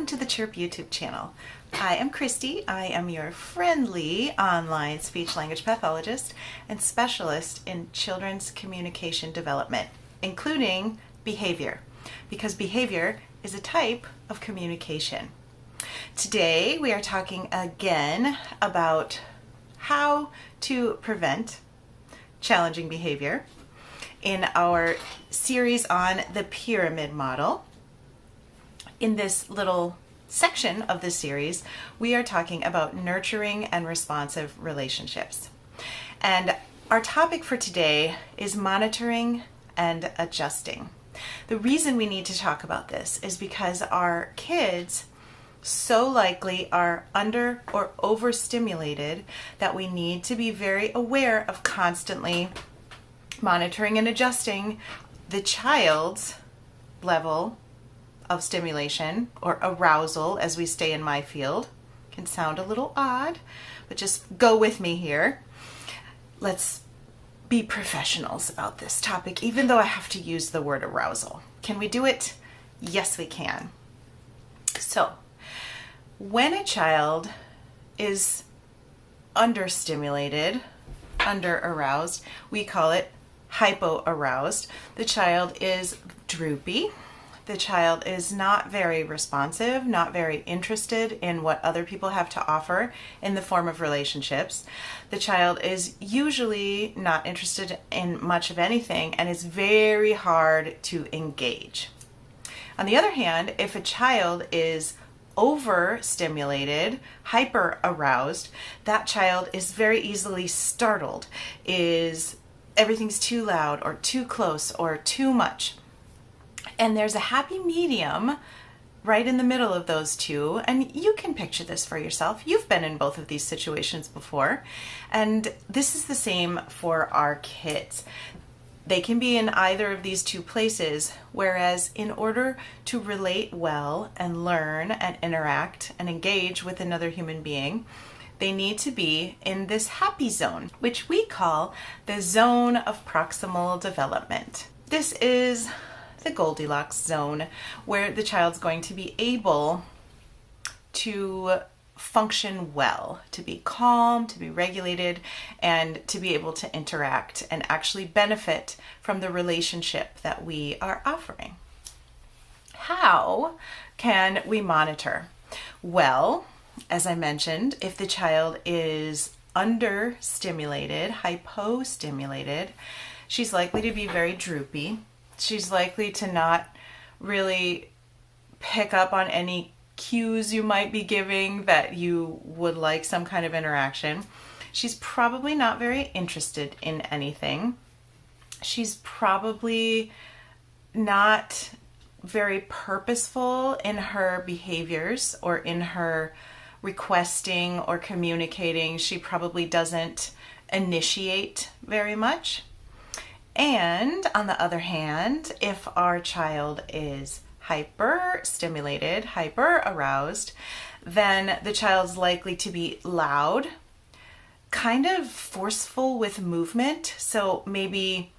to the Chirp YouTube channel. I am Christy. I am your friendly online speech-language pathologist and specialist in children's communication development, including behavior, because behavior is a type of communication. Today we are talking again about how to prevent challenging behavior in our series on the pyramid model. In this little section of the series, we are talking about nurturing and responsive relationships. And our topic for today is monitoring and adjusting. The reason we need to talk about this is because our kids so likely are under or overstimulated that we need to be very aware of constantly monitoring and adjusting the child's level of stimulation or arousal, as we stay in my field. Can sound a little odd, but just go with me here. Let's be professionals about this topic, even though I have to use the word arousal. Can we do it? Yes, we can. So, when a child is understimulated, under-aroused, we call it hypo-aroused. The child is droopy. The child is not very responsive, not very interested in what other people have to offer in the form of relationships. The child is usually not interested in much of anything and is very hard to engage. On the other hand, if a child is overstimulated, hyper-aroused, that child is very easily startled, everything's too loud or too close or too much. And there's a happy medium right in the middle of those two. And you can picture this for yourself. You've been in both of these situations before. And this is the same for our kids. They can be in either of these two places, whereas in order to relate well and learn and interact and engage with another human being, they need to be in this happy zone, which we call the zone of proximal development. This is the Goldilocks zone, where the child's going to be able to function well, to be calm, to be regulated, and to be able to interact and actually benefit from the relationship that we are offering. How can we monitor? Well, as I mentioned, if the child is understimulated, hypostimulated, she's likely to be very droopy. She's likely to not really pick up on any cues you might be giving that you would like some kind of interaction. She's probably not very interested in anything. She's probably not very purposeful in her behaviors or in her requesting or communicating. She probably doesn't initiate very much. And on the other hand, if our child is hyper-stimulated, hyper-aroused, then the child's likely to be loud, kind of forceful with movement. So maybe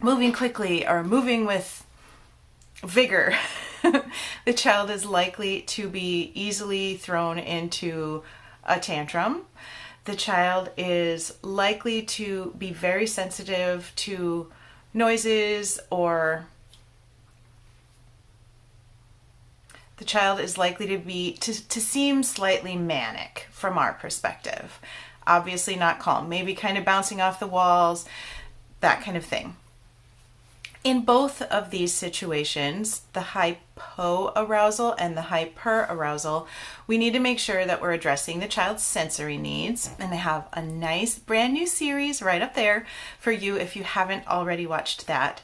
moving quickly or moving with vigor. The child is likely to be easily thrown into a tantrum. The child is likely to be very sensitive to noises, or the child is likely to seem slightly manic from our perspective. Obviously not calm, maybe kind of bouncing off the walls, that kind of thing. In both of these situations, the hypo-arousal and the hyper-arousal, we need to make sure that we're addressing the child's sensory needs. And I have a nice brand new series right up there for you if you haven't already watched that.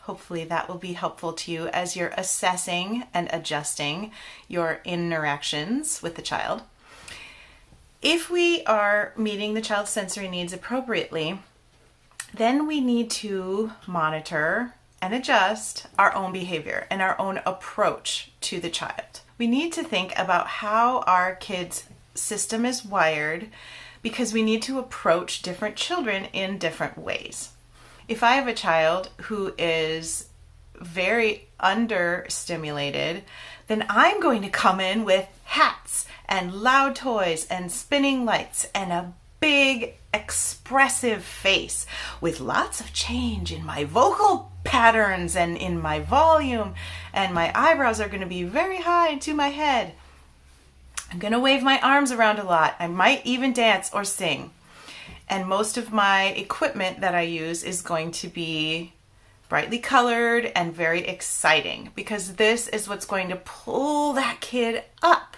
Hopefully that will be helpful to you as you're assessing and adjusting your interactions with the child. If we are meeting the child's sensory needs appropriately, then we need to monitor and adjust our own behavior and our own approach to the child. We need to think about how our kids' system is wired, because we need to approach different children in different ways. If I have a child who is very understimulated, then I'm going to come in with hats and loud toys and spinning lights and a big expressive face with lots of change in my vocal patterns and in my volume, and my eyebrows are going to be very high to my head. I'm going to wave my arms around a lot. I might even dance or sing. And most of my equipment that I use is going to be brightly colored and very exciting, because this is what's going to pull that kid up.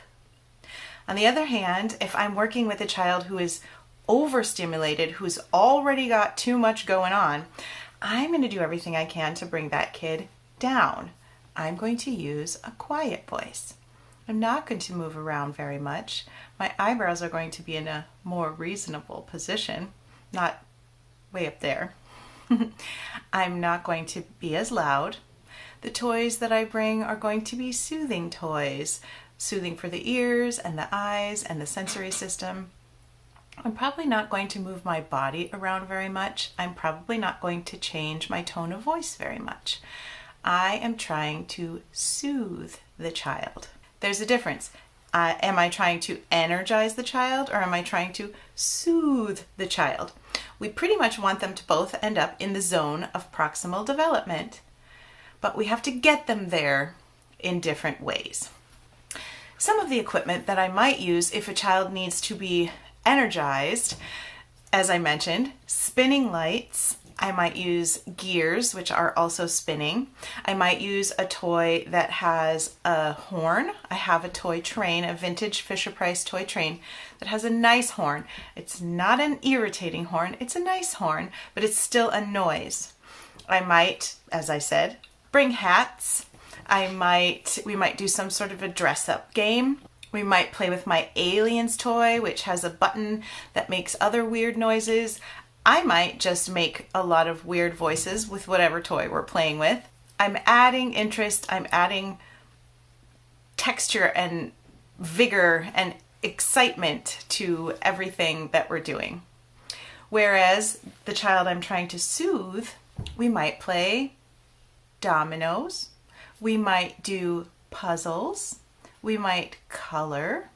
On the other hand, if I'm working with a child who is overstimulated, who's already got too much going on, I'm going to do everything I can to bring that kid down. I'm going to use a quiet voice. I'm not going to move around very much. My eyebrows are going to be in a more reasonable position, not way up there. I'm not going to be as loud. The toys that I bring are going to be soothing toys, soothing for the ears and the eyes and the sensory system. I'm probably not going to move my body around very much. I'm probably not going to change my tone of voice very much. I am trying to soothe the child. There's a difference. Am I trying to energize the child, or am I trying to soothe the child? We pretty much want them to both end up in the zone of proximal development, but we have to get them there in different ways. Some of the equipment that I might use if a child needs to be energized, as I mentioned, spinning lights. I might use gears, which are also spinning. I might use a toy that has a horn. I have a toy train, a vintage Fisher-Price toy train that has a nice horn. It's not an irritating horn, it's a nice horn, but it's still a noise. I might, as I said, bring hats. We might do some sort of a dress-up game. We might play with my aliens toy, which has a button that makes other weird noises. I might just make a lot of weird voices with whatever toy we're playing with. I'm adding interest, I'm adding texture and vigor and excitement to everything that we're doing. Whereas the child I'm trying to soothe, we might play dominoes, we might do puzzles, we might color,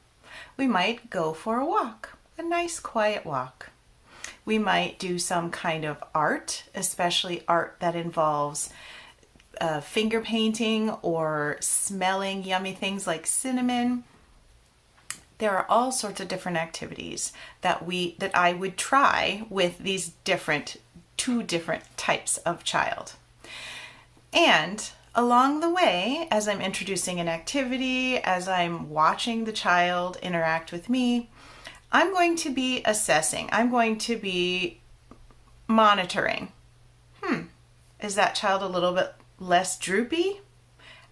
we might go for a walk, a nice quiet walk. We might do some kind of art, especially art that involves finger painting or smelling yummy things like cinnamon. There are all sorts of different activities that I would try with these two different types of child. And along the way, as I'm introducing an activity, as I'm watching the child interact with me, I'm going to be assessing. I'm going to be monitoring. Is that child a little bit less droopy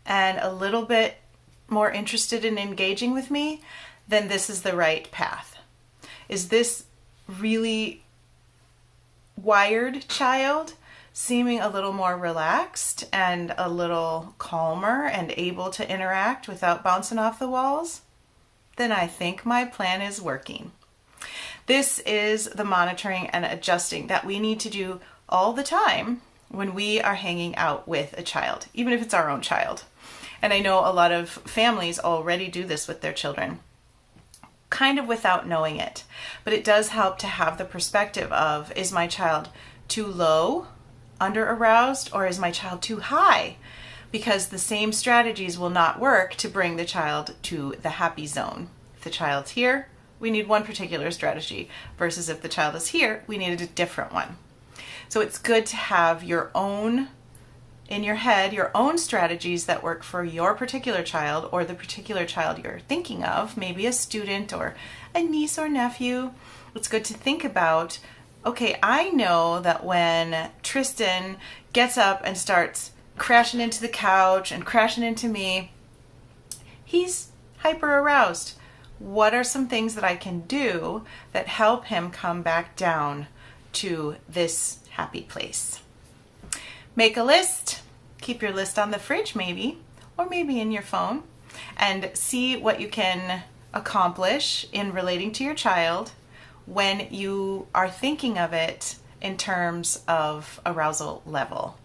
and a little bit more interested in engaging with me? Then this is the right path. Is this really wired child seeming a little more relaxed and a little calmer and able to interact without bouncing off the walls? Then I think my plan is working. This is the monitoring and adjusting that we need to do all the time when we are hanging out with a child, even if it's our own child. And I know a lot of families already do this with their children, kind of without knowing it. But it does help to have the perspective of, is my child too low, under aroused, or is my child too high? Because the same strategies will not work to bring the child to the happy zone. If the child's here, we need one particular strategy, versus if the child is here, we need a different one. So it's good to have your own, in your head, your own strategies that work for your particular child or the particular child you're thinking of, maybe a student or a niece or nephew. It's good to think about, okay, I know that when Tristan gets up and starts crashing into the couch and crashing into me, he's hyper aroused. What are some things that I can do that help him come back down to this happy place? Make a list. Keep your list on the fridge maybe, or maybe in your phone, and see what you can accomplish in relating to your child when you are thinking of it in terms of arousal level.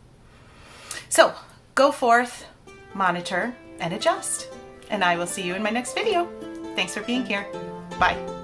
So go forth, monitor, and adjust. and I will see you in my next video. Thanks for being here. Bye.